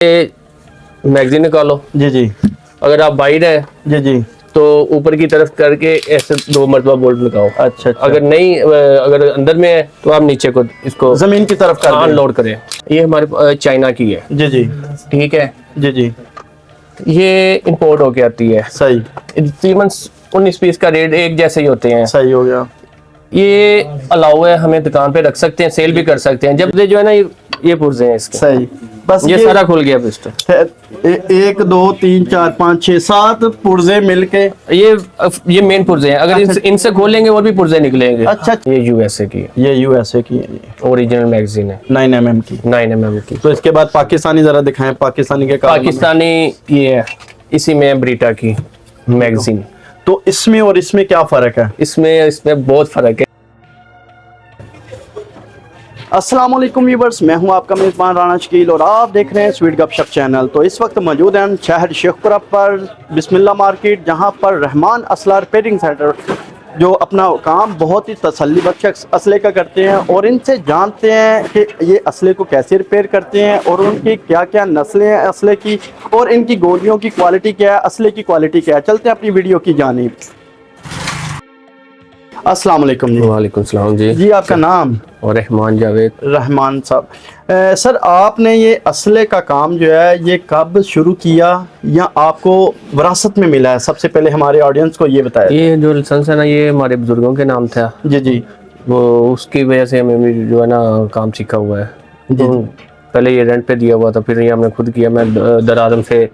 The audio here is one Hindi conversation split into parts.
ये मैगजीन निकालो जी जी। अगर आप बाहर है जी जी। तो ऊपर की तरफ करके ऐसे 2 मरतबा बोल्ट लगाओ। अच्छा। अगर नहीं, अगर अंदर में है तो आप नीचे को इसको जमीन की तरफ कर दें। अनलोड करें। ये हमारे चाइना की है। जी जी। ठीक है। जी जी। ये इंपोर्ट होके आती है। सही। तकरीबन 19 पीस का रेट एक जैसे ही होते हैं। सही हो गया। ये अलाउ है, हमें दुकान पे रख सकते हैं, सेल भी कर सकते हैं। जब जो है ना ये पुर्जे हैं इसके। सही। बस ये सारा खुल गया पिस्टन। 1 2 3 4 5 6 7 पुर्जे मिलके ये मेन पुर्जे हैं। अगर इनसे खोलेंगे और भी पुर्जे निकलेंगे। अच्छा। ये यूएसए की है। ये यूएसए की है। ओरिजिनल मैगजीन है 9mm की। 9mm की। तो इसके बाद पाकिस्तानी जरा दिखाएं, पाकिस्तानी के पाकिस्तानी ये है, इसी में ब्रीटा की मैगजीन। तो इसमें और इसमें क्या फर्क है? इसमें बहुत फर्क है। अस्सलाम वालेकुम व्यूअर्स, मैं हूं आपका मेज़बान राना शकील और आप देख रहे हैं स्वीट गपशप चैनल। तो इस वक्त मौजूद हैं शहर शेखपुरा पर बिस्मिल्लाह मार्केट, जहां पर रहमान असला रिपेयरिंग सेंटर जो अपना काम बहुत ही तसल्ली बख्श असले का करते हैं और इनसे जानते हैं कि ये असले को कैसे रिपेयर करते हैं और उनकी क्या क्या नस्लें हैं असले की और इनकी गोलियों की क्वालिटी क्या है, असले की क्वालिटी क्या है। चलते हैं अपनी वीडियो की जानिब। अस्सलाम वालेकुम जी। वालेकुम सलाम जी। जी आपका नाम? और रहमान जावेद। रहमान साहब। सर आपने ये असले का काम जो है ये कब शुरू किया या आपको विरासत में मिला है? सबसे पहले हमारे ऑडियंस को ये बताया। ये जो लाइसेंस है ना, ये हमारे बुजुर्गों के नाम था। जी जी। वो उसकी वजह से हमें भी जो है ना काम सीखा हुआ है। जी तो पहले ये रेंट पे दिया हुआ था, फिर ये हमने खुद किया। मैं दरादम से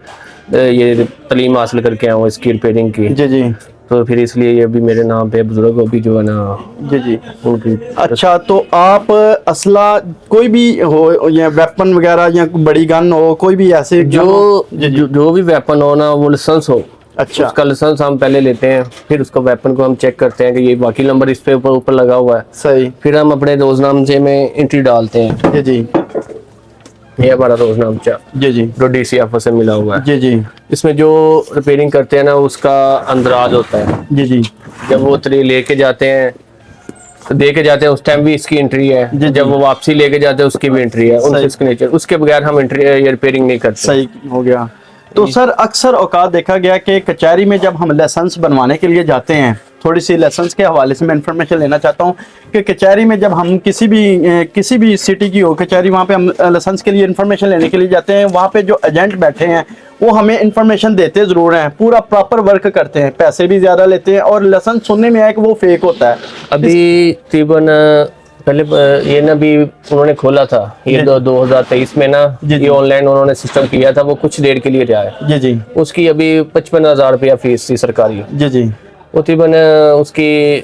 ये तालीम हासिल करके आया हूँ इसकी रिपेयरिंग की। जी जी। तो फिर इसलिए ये भी मेरे नाम पे बुजुर्ग भी जो है ना। जी जी। उनकी। अच्छा, तो आप असला कोई भी हो या वेपन वगैरह या बड़ी गन हो, कोई भी ऐसे जो भी वेपन हो ना, वो लाइसेंस हो। अच्छा। उसका लाइसेंस हम पहले लेते हैं, फिर उसका वेपन को हम चेक करते हैं कि ये बाकी नंबर इस पे ऊपर लगा हुआ है। सही। फिर हम अपने रोजनामचे में एंट्री डालते हैं। जी जी। ये हमारा रोजनामचा जी जी। जो डीसी ऑफिस से मिला हुआ है। जी जी। इसमें जो रिपेयरिंग करते हैं ना, उसका अंदराज होता है। जी जी। जब वो तरी लेके जाते हैं तो दे के जाते हैं, उस टाइम भी इसकी एंट्री है। जब वो वापसी लेके जाते हैं उसकी भी एंट्री है। उनसे सिग्नेचर, उसके बगैर हम एंट्री रिपेयरिंग नहीं करते। सही हो गया। तो सर अक्सर औकात देखा गया कि कचहरी में जब हम लाइसेंस बनवाने के लिए जाते हैं, थोड़ी सी लाइसेंस के हवाले से मैं इन्फॉर्मेशन लेना चाहता हूँ कि कचहरी में जब हम किसी भी सिटी की हो कचहरी, वहाँ पे हम लाइसेंस के लिए इन्फॉर्मेशन लेने के लिए जाते हैं, वहाँ पे जो एजेंट बैठे हैं वो हमें इन्फॉर्मेशन देते ज़रूर हैं, पूरा प्रॉपर वर्क करते हैं, पैसे भी ज़्यादा लेते हैं और लाइसेंस सुनने में आया कि वो फेक होता है। अभी तकरीबन पहले ये ना भी उन्होंने खोला था ये 2023 में ना, ये ऑनलाइन उन्होंने सिस्टम किया था। वो कुछ देर के लिए रहा है। जी जी। उसकी अभी 55,000 रुपया फीस थी सरकारी। जी जी। वो तकरीबन उसकी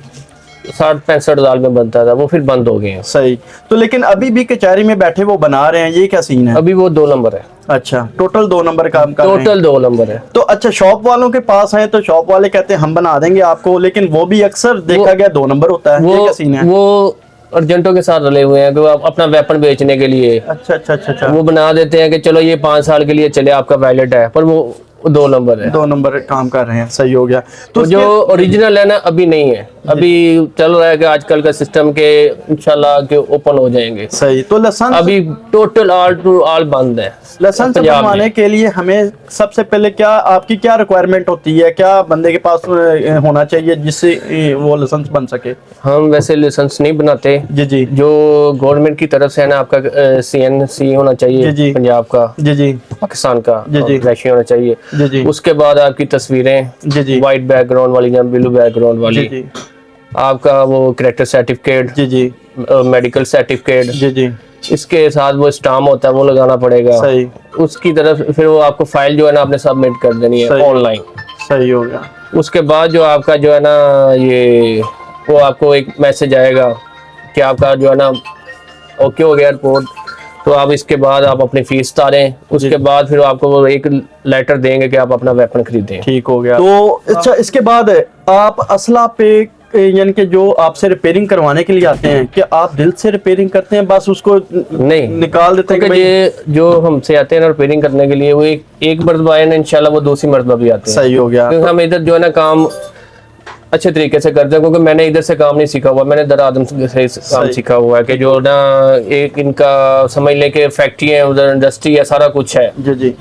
60-65 हज़ार में बनता था, वो फिर बंद हो गए हैं। सही। तो लेकिन अभी भी कचहरी में बैठे वो बना रहे हैं, ये क्या सीन है? अभी वो 2 नंबर है। अच्छा, टोटल 2 नंबर काम कर रहे हैं। टोटल 2 नंबर है। तो अच्छा, शॉप वालों के पास है तो शॉप वाले कहते हैं हम बना देंगे आपको, लेकिन वो भी अक्सर देखा गया 2 नंबर होता है। ये क्या सीन है? वो अर्जेंटों के साथ रले हुए हैं कि वो अपना वेपन बेचने के लिए। अच्छा अच्छा अच्छा अच्छा। वो बना देते हैं कि चलो ये 5 साल के लिए चले, आपका वैलिड है, पर वो 2 नंबर है। 2 नंबर काम कर रहे हैं। सही हो गया। तो जो ओरिजिनल है ना अभी नहीं है, अभी चल रहा है कि आजकल का सिस्टम के इंशाल्लाह के ओपन हो जाएंगे। सही। तो लाइसेंस अभी टोटल ऑल टू ऑल बंद है। लाइसेंस बनवाने के लिए हमें सबसे पहले आपकी क्या रिक्वायरमेंट होती है, क्या बंदे के पास होना चाहिए जिससे वो लाइसेंस बन सके? हम वैसे लाइसेंस नहीं बनाते। जी जी। जो गवर्नमेंट की तरफ से है ना, आपका CNC होना चाहिए। जी जी। पंजाब का। जी जी। पाकिस्तान का। जी जी। रशिया होना चाहिए। जी जी। उसके बाद आपकी तस्वीरें। जी जी। व्हाइट बैकग्राउंड वाली या ब्लू बैकग्राउंड वाली। जी जी। आपका वो कैरेक्टर सर्टिफिकेट। जी जी। Medical certificate. जी जी। इसके साथ वो स्टाम्प होता है, वो लगाना पड़ेगा। सही। उसकी तरफ फिर वो आपको फाइल जो है ना आपने सबमिट कर देनी है ऑनलाइन। सही हो गया। उसके बाद जो आपका जो है ना ये वो आपको एक मैसेज आएगा कि आपका जो है ना ओके हो गया रिपोर्ट। तो आप इसके बाद आप अपनी फीस उतारें, उसके बाद फिर आपको वो एक लेटर देंगे कि आप अपना वेपन खरीदें। ठीक हो गया। तो अच्छा, इसके बाद आप असला पे यानी कि जो आपसे रिपेयरिंग करवाने के लिए आते हैं, कि आप दिल से रिपेयरिंग करते हैं, बस उसको नहीं निकाल देते हैं? ये जो हमसे आते हैं ना रिपेयरिंग करने के लिए, वो एक मरतबा आए ना, इंशाल्लाह वो दूसरी मरतबा भी आते हैं। सही हो गया। क्योंकि हम इधर जो है ना काम अच्छे तरीके से करते हैं, क्योंकि मैंने इधर से काम नहीं सीखा हुआ, मैंने दर आदम से काम सीखा हुआ है कि जो ना एक इनका समझ लें कि फैक्ट्री है, उधर इंडस्ट्री है, सारा कुछ है। जी जी।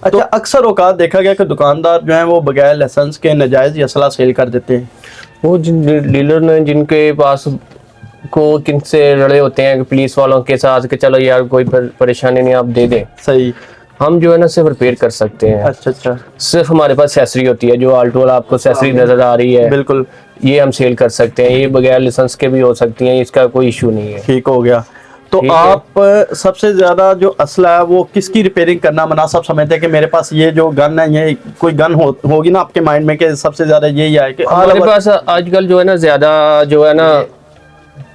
अच्छा, अक्सर औकात देखा गया कि दुकानदार जो है वो बगैर लाइसेंस के नाजायज असला सेल कर देते हैं। वो जिन डीलर ने जिनके पास को किनसे लड़े होते हैं पुलिस वालों के साथ कि चलो यार कोई परेशानी नहीं, आप दे दें। सही। हम जो है ना सिर्फ रिपेयर कर सकते हैं। अच्छा अच्छा। सिर्फ हमारे पास एक्सेसरी होती है, जो आल्टो वाला आपको एक्सेसरी नजर आ रही है, बिल्कुल, ये हम सेल कर सकते हैं। ये बगैर लाइसेंस के भी हो सकती हैं, इसका कोई इशू नहीं है। ठीक हो गया। तो आप सबसे ज्यादा जो असला है वो किसकी रिपेयरिंग करना मुनासिब समझते हैं कि मेरे पास ये जो गन है, ये कोई गन होगी ना आपके माइंड में कि सबसे ज्यादा यही है कि हमारे पास आजकल जो है ना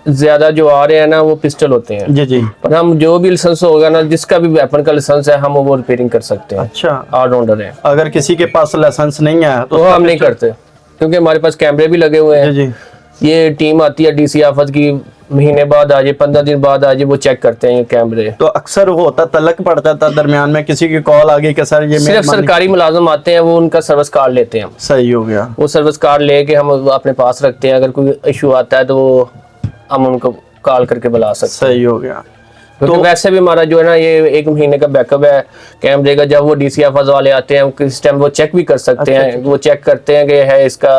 ज्यादा जो आ रहे हैं ना वो पिस्टल होते हैं। जी जी। पर हम जो भी लाइसेंस होगा ना, जिसका भी वेपन का लाइसेंस है, हम वो रिपेयरिंग कर सकते हैं। अच्छा, ऑलराउंडर है। अगर किसी के पास लाइसेंस नहीं है तो हम नहीं करते, क्योंकि हमारे पास कैमरे भी लगे हुए हैं। जी जी। ये टीम आती है डीसी आफत की, महीने बाद आ जाए, 15 दिन बाद आ जाए, वो चेक करते हैं ये कैमरे। तो अक्सर वो होता तलक पड़ जाता दरमियान में, किसी की कॉल आ गई कि सर ये सिर्फ सरकारी मुलाजिम आते हैं, वो उनका सर्विस कार्ड लेते हैं। सही हो गया। वो सर्विस कार्ड लेके हम अपने पास रखते हैं, अगर कोई इशू आता है तो हम उनको कॉल करके बुला सकते हैं। सही हो गया। तो वैसे भी हमारा जो है ना ये 1 महीने का बैकअप है कैमरे का। जब वो डीसी आफत वाले आते हैं किस टाइम वो चेक भी कर सकते हैं। वो चेक करते हैं कि है इसका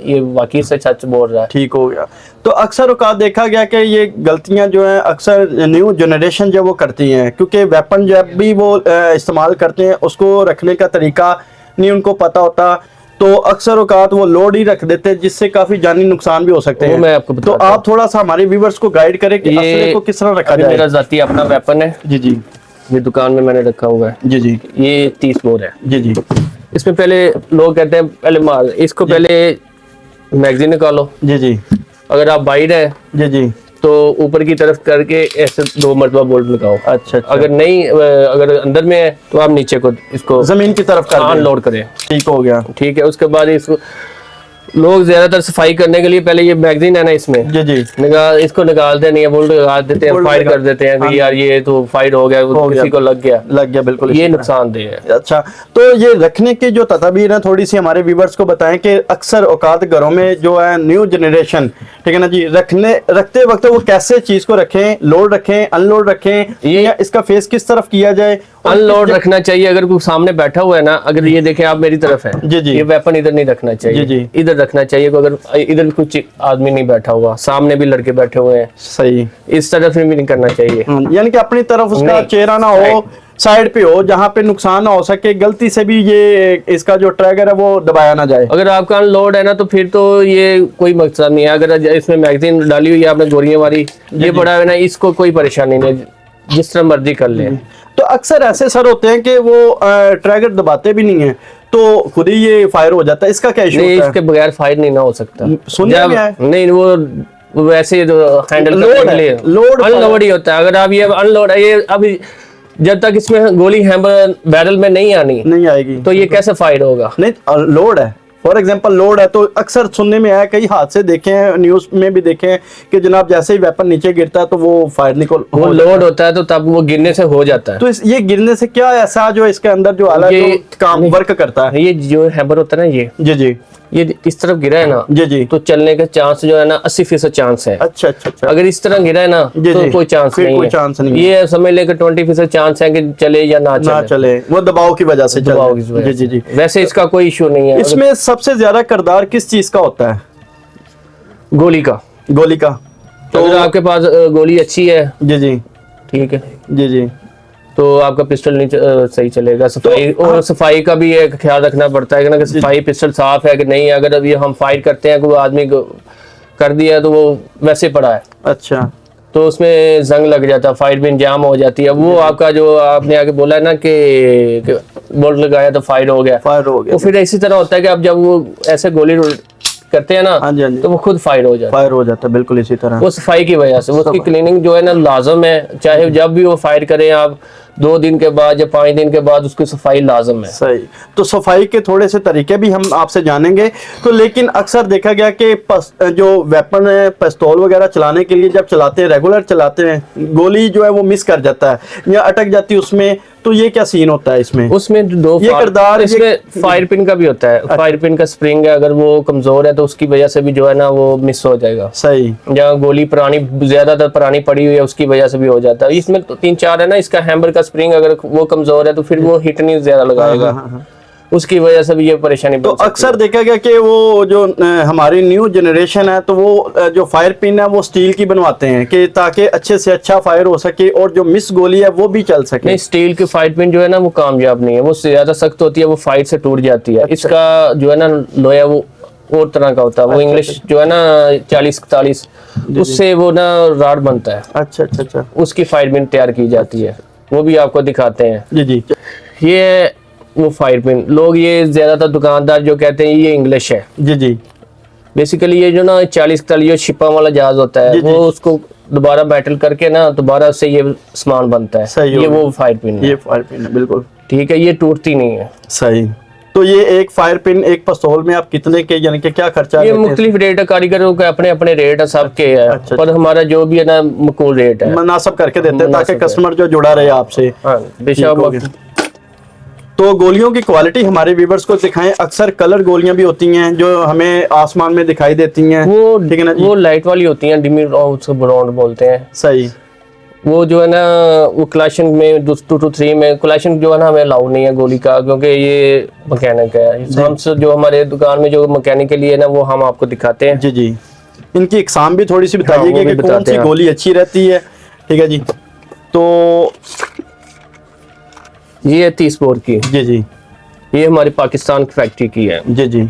ये वाकई से सच बोल रहा है। ठीक हो गया। तो अक्सर औकात देखा गया कि ये गलतियां जो हैं अक्सर न्यू जनरेशन जब वो करती हैं, क्योंकि वेपन जब भी वो इस्तेमाल करते हैं उसको रखने का तरीका नहीं उनको पता होता, तो अक्सर औकात वो लोड ही रख देते हैं, जिससे काफी जानी नुकसान भी हो सकते हैं। मैं आपको तो आप थोड़ा सा हमारे व्यूवर्स को गाइड करें कि असले को किस तरह रखा जाए। मेरा जाती अपना वेपन है। जी जी। ये दुकान में मैंने रखा हुआ है। जी जी। ये 30 बोर है। जी जी। इसमें पहले लोग कहते हैं पहले मार, इसको पहले मैगजीन निकालो। जी जी। अगर आप बाहर है जी जी तो ऊपर की तरफ करके ऐसे 2 मरतबा बोल्ट लगाओ। अच्छा। अगर नहीं, अगर अंदर में है तो आप नीचे को इसको जमीन की तरफ कर अनलोड करें। ठीक हो गया। ठीक है। उसके बाद इसको लोग ज्यादातर सफाई करने के लिए पहले ये मैगजीन है ना इसमें जी जी इसको निकालते नहीं है, बोल्ट लगा देते हैं, फायर कर देते हैं कि यार ये तो फायर हो गया, किसी को लग गया। बिल्कुल, ये नुकसानदेह है। अच्छा, तो ये रखने की जो तदबीर है थोड़ी सी हमारे व्यूवर्स को बताएं कि अक्सर औकात घरों में जो है न्यू जनरेशन, ठीक है ना जी, रखते वक्त वो कैसे चीज को रखें, लोड रखें, अनलोड रखें, ये इसका फेस किस तरफ किया जाए। अनलोड रखना चाहिए। अगर कोई सामने बैठा हुआ है ना, अगर ये देखें आप मेरी तरफ है, जी जी, ये वेपन इधर नहीं रखना चाहिए। जी जी, इधर रखना चाहिए। अगर इधर कुछ आदमी नहीं बैठा हुआ, सामने भी लड़के बैठे हुए हैं, सही, इस तरफ भी नहीं करना चाहिए। यानी कि अपनी तरफ उसका चेहरा ना हो, साइड पे हो, जहाँ पे नुकसान ना हो सके, गलती से भी ये इसका जो ट्रैगर है वो दबाया ना जाए। अगर आपका अनलोड है ना तो फिर तो ये कोई मकसद नहीं है। अगर इसमें मैगजीन डाली हुई है आपने गोलियां मारी, ये पड़ा है ना, इसको कोई परेशानी नहीं, जिस तरह मर्जी कर ले। तो अक्सर ऐसे सर होते हैं कि वो ट्रैगर दबाते भी नहीं है तो खुद ही ये फायर हो जाता है, इसका क्या इशू होता है? इसके बगैर फायर नहीं ना हो सकता। सुनने में आया? नहीं, वो वैसे हैंडल करने के लिए लोड अनलोड ही होता है। अगर आप ये अनलोड है, ये अभी जब तक इसमें गोली हैमर बैरल में नहीं आएगी तो ये कैसे फायर होगा? नहीं, लोड है, फॉर एग्जाम्पल लोड है, तो अक्सर सुनने में आया, कई हादसे देखे हैं, न्यूज में भी देखे हैं कि जनाब जैसे ही वेपन नीचे गिरता है तो वो फायर निकल वो लोड होता है तो तब वो गिरने से हो जाता है। तो ये गिरने से क्या ऐसा जो इसके अंदर जो आला जो काम वर्क करता है, ये जो हैमर होता है ना, ये जी जी, ये इस तरफ गिरा है ना, जी जी, तो चलने का चांस जो है ना 80% चांस है। अच्छा अच्छा अच्छा। अगर इस तरह गिरा है ना तो कोई चांस नहीं है। ये समझ ले कि 20% चांस है कि चले या ना चले, वो दबाव की वजह से जी जी जी। वैसे इसका कोई इशू नहीं है। इसमें सबसे ज्यादा किरदार किस चीज का होता है? गोली का। तो अगर आपके पास गोली अच्छी है, जी जी, ठीक है, जी जी, तो आपका पिस्टल नहीं सही चलेगा। सफाई तो, और सफाई का भी एक ख्याल रखना पड़ता है कि सफाई पिस्टल साफ है कि नहीं। अगर अभी हम फायर करते हैं, कोई आदमी को कर दिया तो वो वैसे पड़ा है, अच्छा, तो उसमें जंग लग जाता है, फायर भी इंजाम हो जाती है। वो आपका जो आपने आगे बोला है ना कि बोल्ट लगाया तो फायर हो गया, तो फिर इसी तरह होता है कि आप जब वो ऐसे गोली करते हैं ना, तो वो खुद फायर हो जाता है, बिल्कुल इसी तरह। वो सफाई की वजह से, उसकी क्लीनिंग जो है ना लाजम है, चाहे जब भी वो फायर करें आप 2 दिन के बाद या 5 दिन के बाद उसकी सफाई लाजम है। सही। तो सफाई के थोड़े से तरीके भी हम आपसे जानेंगे। तो लेकिन अक्सर देखा गया कि जो वेपन है, पिस्तौल वगैरह चलाने के लिए जब चलाते हैं, रेगुलर चलाते हैं, गोली जो है वो मिस कर जाता है या अटक जाती है उसमें, तो ये क्या सीन होता है इसमें? उसमें दो ये किरदार, इसमें फायर पिन का भी होता है। फायर पिन का स्प्रिंग है, अगर वो कमजोर है तो उसकी वजह से भी जो है ना वो मिस हो जाएगा। सही। या गोली पुरानी, ज्यादातर पुरानी पड़ी हुई है, उसकी वजह से भी हो जाता है। इसमें तो 3-4 है ना, इसका हैमर का स्प्रिंग अगर वो कमजोर है तो फिर वो हिट नहीं ज्यादा लगाएगा। उसकी वजह से भी ये परेशानी तो अक्सर देखा गया कि वो जो हमारी न्यू जनरेशन है, तो वो जो फायर पिन है वो स्टील की बनवाते हैं कि ताकि अच्छे से अच्छा फायर हो सके और जो मिस गोली है वो भी चल सके। नहीं, स्टील की फायर पिन जो है ना वो कामयाब नहीं है, वो ज्यादा सख्त होती है, वो फायर से टूट जाती है। इसका जो है ना लोहा वो और तरह का होता है, वो इंग्लिश जो है ना 40-41 उससे वो ना राड बनता है। अच्छा। उसकी फायर पिन तैयार की जाती है, वो भी आपको दिखाते हैं। जी। ये वो फायर पिन, लोग ये ज्यादातर दुकानदार जो कहते हैं ये इंग्लिश है। जी। बेसिकली ये जो ना 40-41 जो छिपा वाला जहाज होता है, वो उसको दोबारा बैटल करके ना दोबारा से ये सामान बनता है। ये वो फायर पिन है। ये फायर पिन है, बिल्कुल ठीक है, ये टूटती नहीं है। सही। तो ये एक फायर पिन, एक पिस्तौल में आप कितने के, यानी कि क्या खर्चा? ये मुख्तलिफ रेट है, कारीगरों के अपने अपने रेट है, सबके है। अच्छा। पर हमारा जो भी है ना मकूल रेट है, मुनासिब करके देते हैं ताकि कस्टमर जो जुड़ा रहे आपसे। बेशक। तो गोलियों की क्वालिटी हमारे व्यूअर्स को दिखाएं। अक्सर कलर गोलियां भी होती हैं जो हमें आसमान में दिखाई देती हैं, वो ठीक है ना जी? वो लाइट वाली होती हैं, डिमी उसको ब्राउन बोलते हैं। सही। वो जो है ना वो क्लाशन में 2-3 में क्लाशन जो है ना हमें अलाउ नहीं है गोली का, क्योंकि ये मैकेनिक है। हम जो हमारे दुकान में जो मैकेनिक के लिए ना वो हम आपको दिखाते हैं। जी। इनकी इकसाम भी थोड़ी सी बताइएगा कि कौन सी गोली अच्छी रहती है, ठीक है जी? तो ये 30 बोर की। जी। ये हमारी पाकिस्तान की फैक्ट्री की है। जी।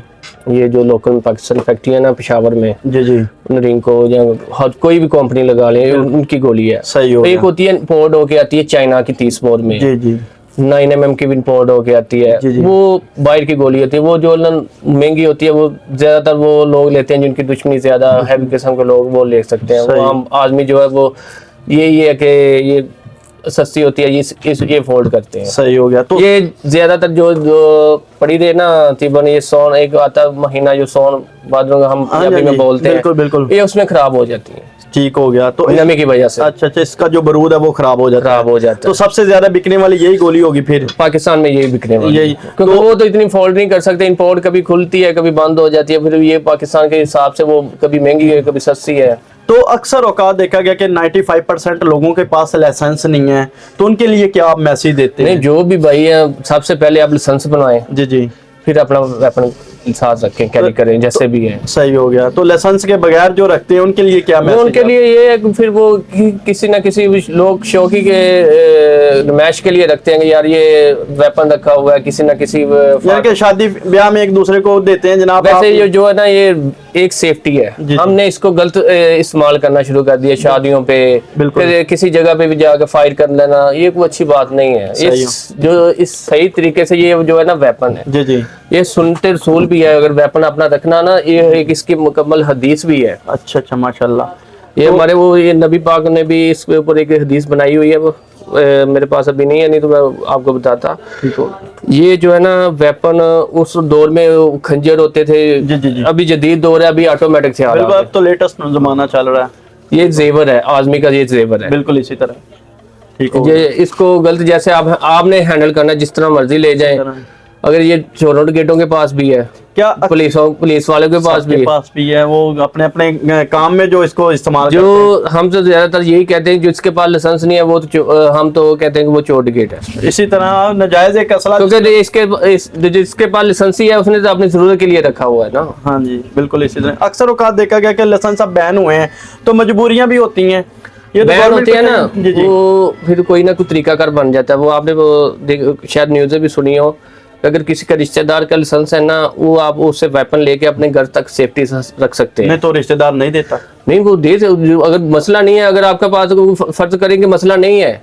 ये जो लोकल पाकिस्तान फैक्ट्री है ना पेशावर में, जी। रिंको या कोई भी कंपनी लगा ले, उनकी गोली है। सही हो गया। एक होती है इंपोर्ट होके आती है चाइना की 30 बोर में। जी। 9 mm की भी इंपोर्ट होके आती है। वो बाहर की गोली होती है, वो जो महंगी होती है, वो ज्यादातर वो लोग लेते हैं जिनकी दुश्मनी ज्यादा हैवी किस्म के लोग वो ले सकते हैं। वो आम आदमी जो है वो ये है कि ये सस्ती होती है, ये फोल्ड करते हैं। सही हो गया। तो ये ज्यादातर जो पड़ी रहे ना तीबन, ये सोन एक आता महीना जो सोन भादरों हम पंजाबी में बोलते हैं, बिल्कुल, ये उसमें खराब हो जाती है। ठीक हो गया। तो नमी की वजह से। अच्छा, इसका जो बारूद है वो खराब हो जाता है। तो सबसे ज्यादा बिकने वाली यही गोली होगी फिर पाकिस्तान में, यही बिकने वाली यही, क्योंकि वो तो इतनी फोल्ड नहीं कर सकते। इंपोर्ट कभी खुलती है, कभी बंद हो जाती है, फिर ये पाकिस्तान के हिसाब से वो कभी महंगी है, कभी सस्ती है। तो अक्सर औकात देखा गया कि 95% लोगों के पास लाइसेंस नहीं है, तो उनके लिए क्या आप मैसेज देते हैं? नहीं, जो भी भाई है सबसे पहले आप लाइसेंस बनवाएं। जी। फिर अपना वेपन साथ रखें, कैरी करें, जैसे भी है। सही हो गया। तो लाइसेंस के बगैर जो रखते हैं उनके लिए क्या मैसेज? उनके लिए ये है कि फिर वो किसी ना किसी लोग शौकी के नुमाइश के लिए रखते हैं कि यार ये वेपन रखा हुआ है, किसी ना किसी के शादी ब्याह में एक दूसरे को देते हैं जनाब। वैसे ये जो है ना ये एक सेफ्टी है। हमने इसको गलत इस्तेमाल करना शुरू कर दिया शादियों पे, फिर किसी जगह पे भी जाकर फायर कर लेना, ये कोई अच्छी बात नहीं है। इस सही तरीके से ये जो है ना वेपन है। जी। ये सुन्नते रसूल भी है, अगर वेपन अपना रखना ना, ये एक इसकी मुकम्मल हदीस भी है। अच्छा, माशाल्लाह। ये हमारे वो ये नबी पाक ने भी इसके ऊपर एक हदीस बनाई हुई है, वो मेरे पास अभी नहीं है, नहीं तो मैं आपको बताता। ये जो है ना वेपन उस दौर में खंजर होते थे। जी। अभी जदीद दौर है, अभी ऑटोमेटिक से आ रहा है। अब तो लेटेस्ट जमाना चल रहा है। ये जेवर है, आजमी का ये जेवर है, बिल्कुल इसी तरह। ठीक है। ये इसको गलत जैसे आपने हैंडल करना, जिस तरह मर्जी ले जाए। अगर ये चोरों गेटों के पास भी है, क्या पुलिस वालों के पास भी है, वो अपने अपने काम में जो इसको इस्तेमाल जो हम तो ज्यादातर यही कहते हैं, जिसके पास लाइसेंस नहीं है वो तो हम तो कहते हैं कि वो चोर गेट है। इसी तरह नाजायज एक असला, क्योंकि जिसके पास लाइसेंस ही है उसने तो अपनी जरूरत के लिए रखा हुआ है ना। हाँ जी, बिल्कुल इसी तरह। अक्सर औकात देखा गया कि लाइसेंस अब बैन हुए हैं, तो मजबूरियां भी होती हैं, ये बैन होती है ना। वो फिर कोई ना कोई तरीका कर बन जाता है। वो आपने वो शायद न्यूज़ भी सुनी हो, अगर किसी का रिश्तेदार का लाइसेंस है ना, वो आप उससे वेपन लेके अपने घर तक सेफ्टी से रख सकते हैं। नहीं तो रिश्तेदार नहीं देता। नहीं, वो दे, अगर मसला नहीं है, अगर आपके पास फर्ज करें कि मसला नहीं है,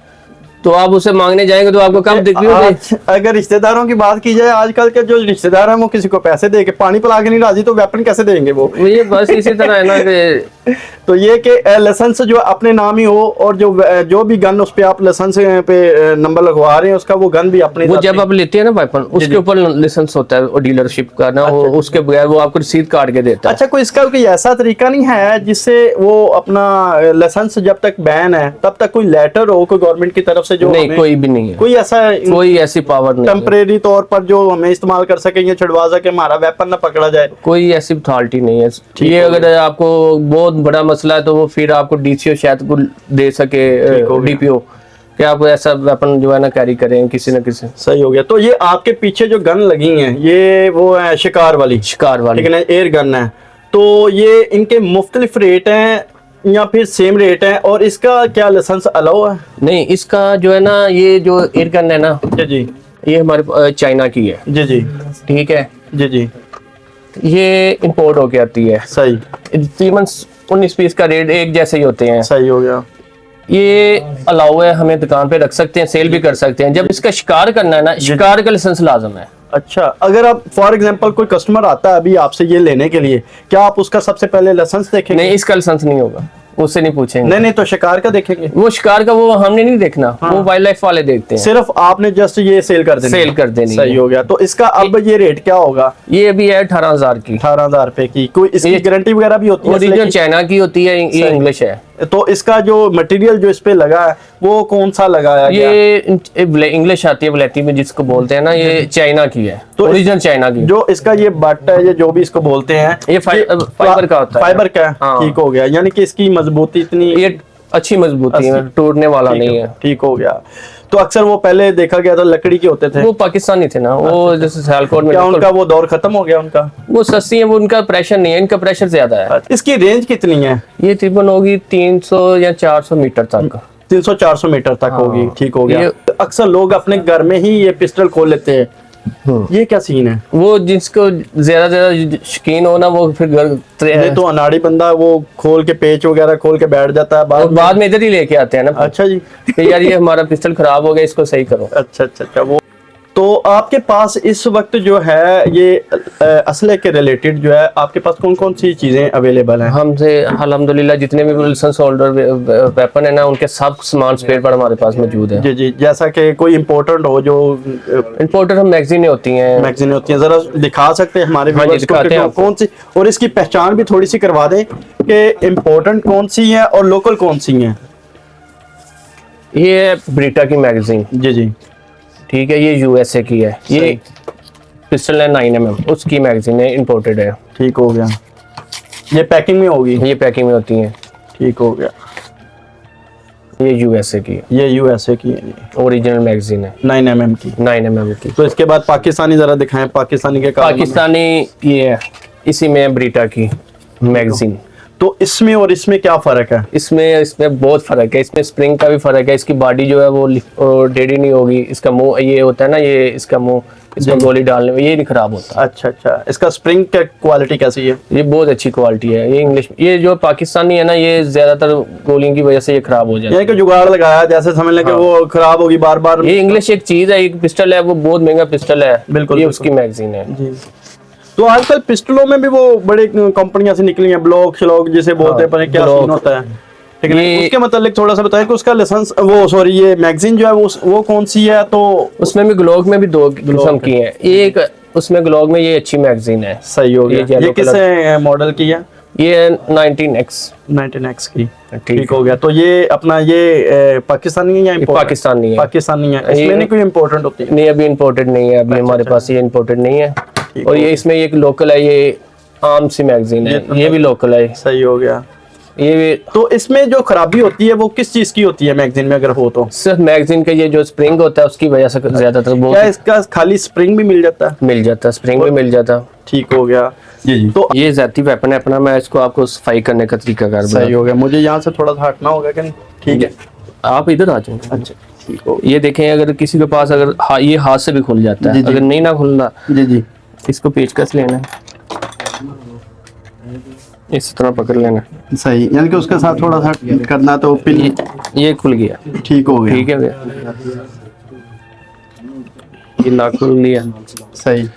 तो आप उसे मांगने जाएंगे तो आपको कम दिख रही अगर रिश्तेदारों की बात की जाए, आजकल के जो रिश्तेदार हैं वो किसी को पैसे दे के पानी पिला के नहीं राजी, तो वेपन कैसे देंगे वो? ये बस इसी तरह है ना कि तो ये कि लाइसेंस जो अपने नाम ही हो, और जो भी गन उस पे आप लाइसेंस पे नंबर लगवा रहे हैं उसका, वो गन भी अपने वो जब आप लेते हैं ना वेपन, उसके ऊपर लाइसेंस होता है और डीलरशिप का ना, वो उसके बगैर वो आपको रसीद काट के देता है। अच्छा, कोई इसका कोई ऐसा तरीका नहीं है जिससे वो अपना लाइसेंस जब तक बैन है तब तक कोई लेटर हो कोई गवर्नमेंट की तरफ से? जो नहीं, कोई भी नहीं है, कोई ऐसी पावर नहीं, टेम्परेरी तौर पर जो हमें इस्तेमाल कर सके, ये छुड़वा सके, हमारा वेपन ना पकड़ा जाए, कोई ऐसी अथॉरिटी नहीं है। ये अगर आपको बहुत बड़ा मसला है तो वो फिर आपको डीसीओ शायद को दे सके, डीपीओ, कि आप ऐसा वेपन जो है ना कैरी करें किसी न किसी। सही हो गया। तो ये आपके पीछे जो गन लगी हैं, ये वो है शिकार वाली, लेकिन एयर गन है, तो ये इनके मुख्तलिफ रेट हैं या फिर सेम रेट है? और इसका क्या लाइसेंस अलाउ है? नहीं, इसका जो है ना, ये जो एयर गन है ना जी, ये हमारे चाइना की है। जी, ठीक है जी, ये इंपोर्ट होके आती है। सही। तकरीबन 19 पीस का रेट एक जैसे ही होते हैं। सही हो गया। ये अलाउ है, हमें दुकान पे रख सकते हैं, सेल भी कर सकते हैं। जब इसका शिकार करना है ना, शिकार का लाइसेंस लाजम है। अच्छा, अगर आप फॉर एग्जांपल कोई कस्टमर आता है अभी आपसे ये लेने के लिए, क्या आप उसका सबसे पहले लाइसेंस देखेंगे? नहीं, इसका लाइसेंस नहीं होगा, उससे नहीं पूछेंगे। नहीं, तो शिकार का देखेंगे? वो शिकार का वो हमने नहीं देखना, वो वाइल्ड लाइफ वाले देखते हैं। सिर्फ आपने जस्ट ये सेल कर देनी। सही हो गया। तो इसका अब ये रेट क्या होगा? ये अभी है 18,000 की। 18,000 रुपए की। कोई इसकी गारंटी वगैरह भी होती है? ओरिजिनल चाइना की होती है, ये इंग्लिश है। तो इसका जो मटेरियल जो इस पे लगा है वो कौन सा लगाया गया? ये इंग्लिश आती है वैलेटी में जिसको बोलते हैं ना, ये चाइना की है, तो ओरिजिनल चाइना की। जो इसका ये बट है, ये जो भी इसको बोलते हैं, ये फाइबर का होता है। फाइबर का? ठीक हो गया। यानी कि इसकी मजबूती इतनी, ये अच्छी मजबूती है, टूटने वाला नहीं है। ठीक हो गया। तो अक्सर वो पहले देखा गया था लकड़ी के होते थे, वो पाकिस्तानी थे ना, वो जैसे सियालकोट में। क्या उनका वो दौर खत्म हो गया उनका? वो सस्ती है, वो उनका प्रेशर नहीं है, इनका प्रेशर ज्यादा है। इसकी रेंज कितनी है? ये तकरीबन होगी 300 या 400 मीटर तक। 300-400 मीटर तक होगी। ठीक हो गया। अक्सर लोग अपने घर में ही ये पिस्टल खोल लेते हैं, ये क्या सीन है? वो जिसको ज्यादा शौकीन हो ना, वो फिर घर तो अनाड़ी बंदा वो खोल के पेच वगैरह खोल के बैठ जाता है, बाद में इधर ही लेके आते हैं ना। अच्छा जी, तो यार ये हमारा पिस्टल खराब हो गया, इसको सही करो। अच्छा। वो तो आपके पास इस वक्त जो है ये असले के रिलेटेड जो है आपके पास कौन कौन सी चीजें अवेलेबल हैं? हमसे अल्हम्दुलिल्लाह जितने भी लाइसेंस होल्डर वेपन है ना, उनके सब सामान स्पेयर पार्ट हमारे पास मौजूद है। जी, जैसा कि कोई इम्पोर्टेंट हो, जो इम्पोर्टेड हम मैगजीनें होती हैं, जरा दिखा सकते हैं हमारे व्यूअर्स को कौन सी, और इसकी पहचान भी थोड़ी सी करवा दें कि इम्पोर्टेंट कौन सी है और लोकल कौन सी है? ये ब्रिटा की मैगजीन। जी, ठीक है। ये यूएसए की है। ये पिस्टल है 9mm, उसकी मैगजीन है, इंपोर्टेड है। ठीक हो गया। ये पैकिंग में होगी? ये पैकिंग में होती है। ठीक हो गया। ये यूएसए की, ये यूएसए की ओरिजिनल मैगजीन है, 9mm की। 9mm की। तो इसके बाद पाकिस्तानी जरा दिखाएं, पाकिस्तानी के पाकिस्तानी ये है, इसी में ब्रिटा की मैगजीन। तो इसमें और इसमें क्या फर्क है? इसमें बहुत फर्क है। इसमें स्प्रिंग का भी फर्क है, इसकी बॉडी जो है वो टेढ़ी नहीं होगी। इसका मुंह ये होता है ना, ये इसका मुंह, इसमें गोली डालने में ये नहीं खराब होता। अच्छा। इसका स्प्रिंग का क्वालिटी कैसी है? ये बहुत अच्छी क्वालिटी है। ये इंग्लिश, ये जो पाकिस्तानी है ना, ये ज्यादातर गोलियों की वजह से ये खराब हो जाता है। ये जुगाड़ लगाया जैसे समझ लें कि वो खराब होगी बार। ये इंग्लिश एक चीज है, एक पिस्टल है, वो बहुत महंगा पिस्टल है। बिल्कुल, ये उसकी मैगजीन है जी। तो आजकल पिस्टलों में भी वो बड़ी कंपनियां से निकली हैं, ब्लॉक श्लॉक जिसे बोलते हैं, पर क्या सीन होता है? ठीक है, उसके मतलब थोड़ा सा बताएं कि उसका लाइसेंस, ये मैगजीन जो है वो कौन सी है? तो उसमें भी ग्लोक में भी 2 किस्म की है। एक उसमें ग्लोक में ये अच्छी मैगजीन है। सही हो गया। ये किस मॉडल की है? ये 19X की। ठीक हो गया। तो ये अपना ये पाकिस्तानी है या पाकिस्तानी है? पाकिस्तानी है। इसमें नहीं कोई इम्पोर्टेंट होती है? नहीं, अभी इम्पोर्टेड नहीं है, अभी हमारे पास ये इम्पोर्टेड नहीं है। और ये इसमें एक लोकल है, ये आम सी मैगजीन है, ये भी लोकल है। सही हो गया। ये भी। तो इसमें जो खराबी होती है वो किस चीज की होती है मैगजीन में, अगर हो तो? सिर्फ मैगजीन का ये जो स्प्रिंग होता है उसकी वजह से ज्यादातर। क्या इसका खाली स्प्रिंग भी मिल जाता है? मिल जाता है, स्प्रिंग भी मिल जाता। ठीक हो गया जी। तो ये ज़ाती वेपन है अपना, मैं इसको आपको सफाई करने का तरीका कर। सही हो गया। मुझे यहाँ से थोड़ा सा हटना होगा कि नहीं? ठीक है, आप इधर आ जाओ। अच्छा, ठीक हो। ये देखें, अगर किसी के पास अगर ये हाथ से भी खुल जाता है, अगर नहीं ना खुलना, जी, इसको पेचकस लेना है, इस तरह पकड़ लेना। सही, यानी कि उसके साथ थोड़ा सा करना तो पिन ये खुल गया, ठीक हो गया। ठीक है भैया, ये लॉक खुल लिया। सही,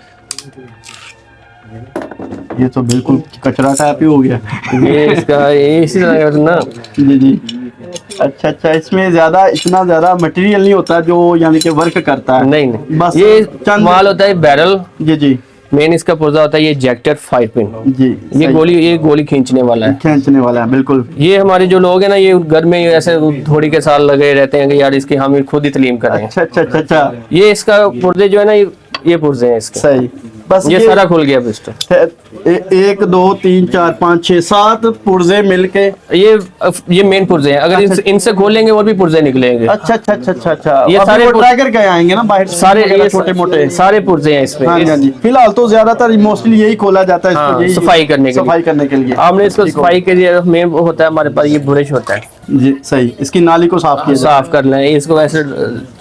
ये तो बिल्कुल कचरा टाइप ही हो गया। ये इसका ये इसी तरह ना। जी जी, अच्छा अच्छा, इसमें ज्यादा इतना ज्यादा मटेरियल नहीं होता जो यानी कि वर्क करता है। नहीं नहीं, बस ये चंद माल होता है बैरल। जी जी मेन इसका पुर्जा होता है ये इजेक्टर 5 पिन। जी, ये गोली खींचने वाला है, खींचने वाला है बिल्कुल। ये हमारे जो लोग हैं ना, ये घर में ऐसे थोड़ी के साल लगे रहते हैं कि यार इसकी हम खुद ही तलीम करें। अच्छा अच्छा अच्छा अच्छा, ये इसका पुर्जे जो है ना, ये पुर्जे हैं इसके। सही, बस ये सारा खुल गया पिस्टन। 1 2 3 4 5 6 7 पुर्जे मिलके ये मेन पुर्जे हैं। अगर इनसे खोलेंगे और भी पुर्जे निकलेंगे। अच्छा अच्छा अच्छा अच्छा अच्छा, ये सारे ट्रैकर के आएंगे ना बाहर सारे, ये छोटे मोटे सारे पुर्जे हैं इसमें। हाँ जी हाँ जी, फिलहाल तो ज्यादातर मोस्टली यही खोला जाता है इसको, हाँ, यही सफाई करने के लिए। आपने इसको सफाई के लिए मेन होता है हमारे पास ये ब्रश होता है जी। सही, इसकी नाली को साफ कर लें, इसको वैसे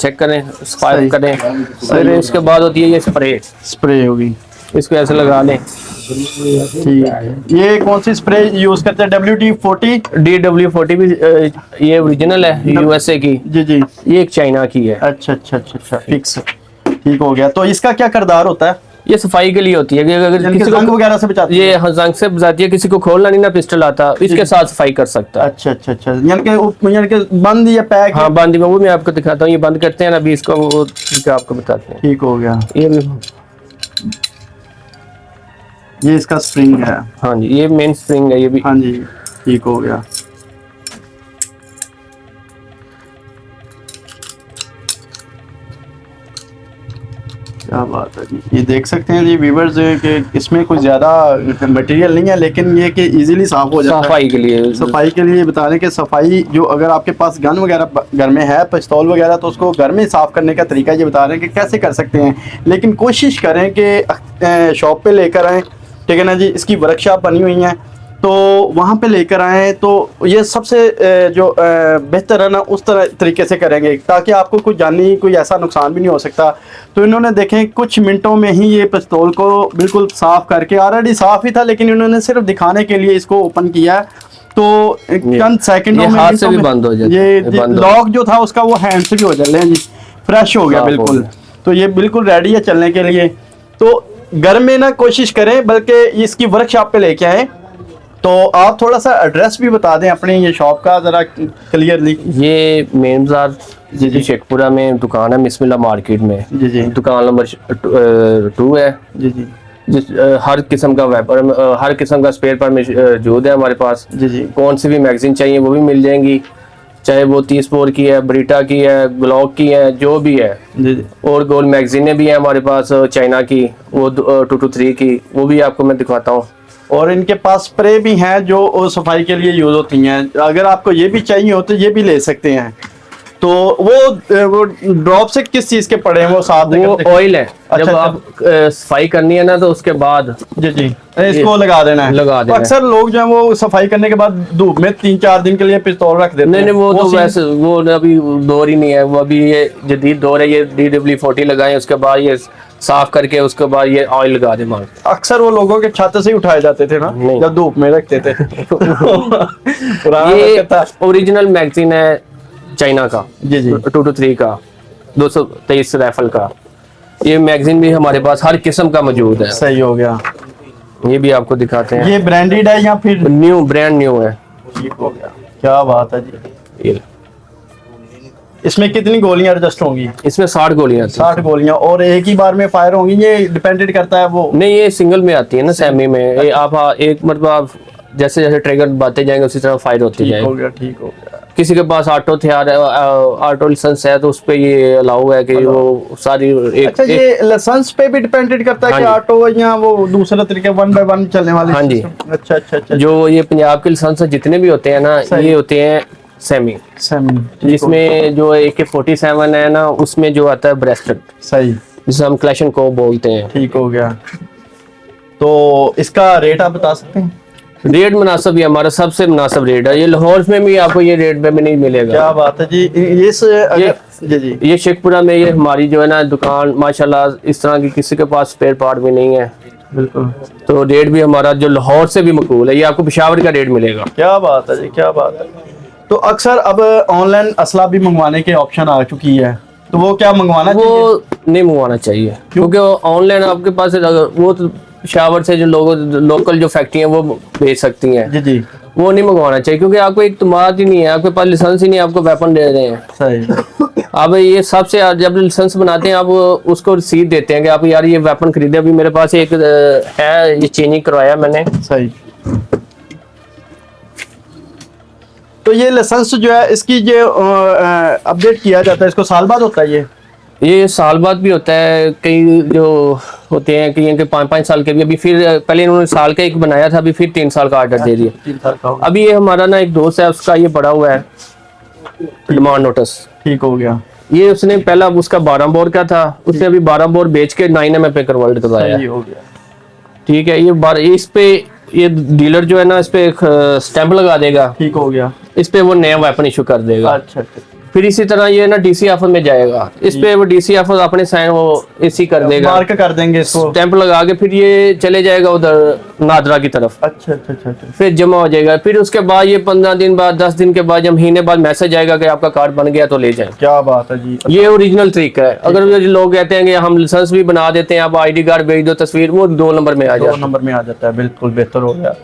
चेक करें, सफाई करें। फिर इसके बाद होती है ये स्प्रे होगी, इसको ऐसे लगा लें। ठीक, ये कौन सी स्प्रे यूज करते हैं? WD-40 DW40 भी ये ओरिजिनल है USA की। जी जी, ये एक चाइना की है। अच्छा अच्छा अच्छा अच्छा, फिक्स, ठीक हो गया। तो इसका क्या किरदार होता है? ये सफाई के लिए होती है कि अगर किसी को वगैरह से बचाती है। ये जंग से बचाती है, किसी को खोलना नहीं ना पिस्टल आता, इसके साथ सफाई कर सकता है। अच्छा अच्छा अच्छा, यानी कि बंद या पैक? हाँ बंद, वो मैं आपको दिखाता हूँ। ये बंद करते हैं ना अभी इसको, वो आपको बताते हैं। ठीक हो गया। ये इसका स्प्रिंग है। हाँ जी, ये मेन स्प्रिंग है ये भी। हाँ जी, ठीक हो गया। क्या बात है जी, ये देख सकते हैं जी व्यूअर्स कि इसमें कुछ ज़्यादा मटेरियल नहीं है, लेकिन ये कि इजीली साफ हो जाता है। सफाई के लिए बता दें कि सफाई जो अगर आपके पास गन वगैरह घर में है, पिस्तौल वगैरह, तो उसको घर में साफ़ करने का तरीका ये बता रहे हैं कि कैसे कर सकते हैं। लेकिन कोशिश करें कि शॉप पे लेकर आएँ, ठीक है ना जी। इसकी वर्कशॉप बनी हुई है तो वहाँ पे लेकर आएँ तो ये सबसे जो बेहतर है ना, उस तरह तरीके से करेंगे ताकि आपको कोई जानी कोई ऐसा नुकसान भी नहीं हो सकता। तो इन्होंने देखें कुछ मिनटों में ही ये पिस्तौल को बिल्कुल साफ़ करके, ऑलरेडी साफ़ ही था लेकिन इन्होंने सिर्फ दिखाने के लिए इसको ओपन किया है। तो चंद सेकंडों में हाथ से भी बंद हो जाता है। ये लॉक जो था उसका वो हैंड से भी हो जाता है जी, फ्रेश हो गया बिल्कुल। तो ये बिल्कुल रेडी है चलने के लिए। तो घर में ना कोशिश करें, बल्कि इसकी वर्कशॉप पे लेके आएँ। तो आप थोड़ा सा एड्रेस भी बता दें अपने ये शॉप का ज़रा क्लियरली। ये मेन बाजार जी शेखपुरा में दुकान है, बिस्मिल्लाह मार्केट में। जी जी, दुकान नंबर 2 है। जी जी, जिस हर किस्म का व्यापार, हर किस्म का स्पेयर पार्ट मौजूद है हमारे पास। जी जी, कौन सी भी मैगजीन चाहिए वो भी मिल जाएंगी, चाहे वो 30 बोर की है, ब्रीटा की है, ग्लॉक की है, जो भी है। जी जी, और गोल्ड मैगजीनें भी हैं हमारे पास, चाइना की, वो 223 की, वो भी आपको मैं दिखाता हूँ। और इनके पास स्प्रे भी हैं जो सफाई के लिए यूज होती हैं। अगर आपको ये भी चाहिए हो तो ये भी ले सकते हैं। तो वो ड्रॉप से किस चीज के पड़े हैं? वो साथ वो ऑयल है। अच्छा, जब आप सफाई करनी है ना तो उसके बाद जी जी इसको लगा देना है। तो अक्सर लोग जो है वो सफाई करने के बाद धूप में 3-4 दिन के लिए पिस्तौल रख देते हैं। नहीं, वो तो वैसे वो अभी दौर ही नहीं है, वो अभी ये जदीद दौर है। ये DW40 लगाएं, उसके बाद ये साफ करके उसके बाद ये ऑयल लगा दे। मार अक्सर वो लोगों के छत से ही उठाए जाते थे ना, जब धूप में रखते थे। ये ओरिजिनल मैगजीन है चाइना का। जी जी, 223 का, 223 राइफल का। ये मैगजीन भी हमारे पास हर किस्म का मौजूद है। सही हो गया। ये भी आपको दिखाते हैं। ये ब्रांडेड है या फिर न्यू? ब्रांड न्यू है। ठीक हो गया, क्या बात है जी। ये इसमें कितनी गोलियां एडजस्ट होंगी? इसमें 60 गोलियां। 60 गोलियां, और एक ही बार में फायर होंगी? ये डिपेंडेंट करता है वो? नहीं, ये सिंगल में आती है ना, सेमी में। ये आप एक मतलब आप जैसे जैसे ट्रिगर बाते जाएंगे उसी तरह फायर होती जाएगी। हो गया, ठीक हो गया। किसी के पास ऑटो हथियार है, ऑटो लाइसेंस है, तो उस पे ये अलाउ है कि वो सारी एक। अच्छा, ये लाइसेंस पे भी डिपेंडेंट करता है कि ऑटो या वो दूसरा तरीके 1 by 1 चलने वाले? हाँ जी। अच्छा अच्छा अच्छा, जो ये पंजाब के लाइसेंस जितने भी होते हैं ना, ये होते हैं सेमी। जिसमें जो AK-47 है ना, उसमें जो आता है ब्रेस्टेड। सही, जिसे हम क्लैशनकोव बोलते हैं। ठीक हो गया। तो इसका रेट आप बता सकते हैं? रेट मुनासिब है, हमारा सबसे मुनासिब रेट है। ये लाहौर में भी आपको ये रेट पे भी नहीं मिलेगा। क्या बात है जी। ये शेखपुरा में ये हमारी जो है ना दुकान, माशाल्लाह इस तरह की किसी के पास स्पेयर पार्ट भी नहीं है। बिल्कुल। तो रेट भी हमारा जो लाहौर से भी मकबूल है, ये आपको पेशावर का रेट मिलेगा। क्या बात है जी, क्या बात है। तो अक्सर अब ऑनलाइन असला भी मंगवाने के ऑप्शन आ चुकी है, तो वो क्या मंगवाना चाहिए? वो नहीं मंगवाना चाहिए, क्योंकि ऑनलाइन आपके पास वो तो पेशावर से जो लोकल जो फैक्ट्री है वो भेज सकती हैं। जी जी। वो नहीं मंगवाना चाहिए, क्योंकि आपको एक इत्मीनान ही नहीं है, आपके पास लाइसेंस ही नहीं है, आपको वेपन दे रहे हैं। सही। अब ये सबसे जब लाइसेंस बनाते हैं आप उसको रसीद देते हैं कि आप यार ये वेपन खरीदे, अभी मेरे पास एक है, ये चेंजिंग करवाया मैंने। सही। तो ये लाइसेंस जो है इसकी जो अपडेट किया जाता है, इसको साल बाद होता है? ये साल बाद भी होता है, कई जो होते हैं कि इनके 5-5 साल के भी, अभी फिर पहले इन्होंने साल का एक बनाया था, अभी फिर 3 साल का ऑर्डर दे दिया। 3 साल का। अभी ये हमारा ना एक दोस्त है, उसका ये पड़ा हुआ है डिमांड नोटिस। ठीक हो गया। ये उसने पहला उसका 12 बोर का था, उसने अभी 12 बोर बेच के 9 पे कन्वर्ट करवाया। सही हो गया। ठीक है, ये इस पे ये डीलर जो है ना, इस पे एक स्टैंप लगा देगा। ठीक हो गया। इस पे वो नया वेपन इशू कर देगा। अच्छा अच्छा। फिर इसी तरह ये ना डीसी ऑफिस में जाएगा, इस पे वो डीसी ऑफिस अपने साइन वो इसी कर देगा, मार्क कर देंगे इसको, स्टैंप लगा के, फिर ये चले जाएगा उधर नादरा की तरफ। अच्छा अच्छा अच्छा अच्छा। फिर जमा हो जाएगा, फिर उसके बाद ये 15 दिन बाद 10 दिन के बाद या महीने बाद मैसेज आएगा कि आपका कार्ड बन गया, तो ले जाए। क्या बात है जी। ये ओरिजिनल तरीका है। अगर लोग कहते हैं कि हम लाइसेंस भी बना देते हैं, आप आईडी कार्ड भेज दो, तस्वीर, वो 2 नंबर में आ जाता 2 नंबर में आ जाता है। बिल्कुल, बेहतर हो गया।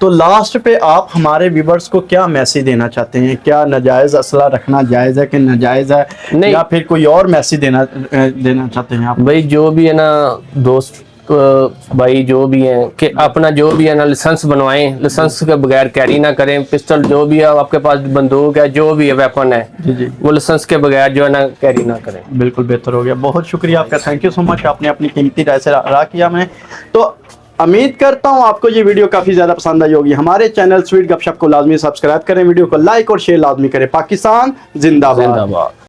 तो लास्ट पे आप हमारे व्यूवर्स को क्या मैसेज देना चाहते हैं? क्या नाजायज असला रखना जायज़ है कि नाजायज़ है, नहीं, या फिर कोई और मैसेज देना चाहते हैं आप? भाई जो भी है ना दोस्त भाई जो भी हैं, कि अपना जो भी है ना लाइसेंस बनवाएं, लाइसेंस के बगैर कैरी ना करें। पिस्टल जो भी है आपके पास, बंदूक है, जो भी है वेपन है, जी जी, वो लाइसेंस के बगैर जो है ना कैरी ना करें। बिल्कुल, बेहतर हो गया। बहुत शुक्रिया आपका, थैंक यू सो मच, आपने अपनी कीमती राय से राह किया मैं। तो उम्मीद करता हूँ आपको ये वीडियो काफ़ी ज़्यादा पसंद आई होगी। हमारे चैनल स्वीट गपशप को लाजमी सब्सक्राइब करें, वीडियो को लाइक और शेयर लाजमी करें। पाकिस्तान जिंदाबाद।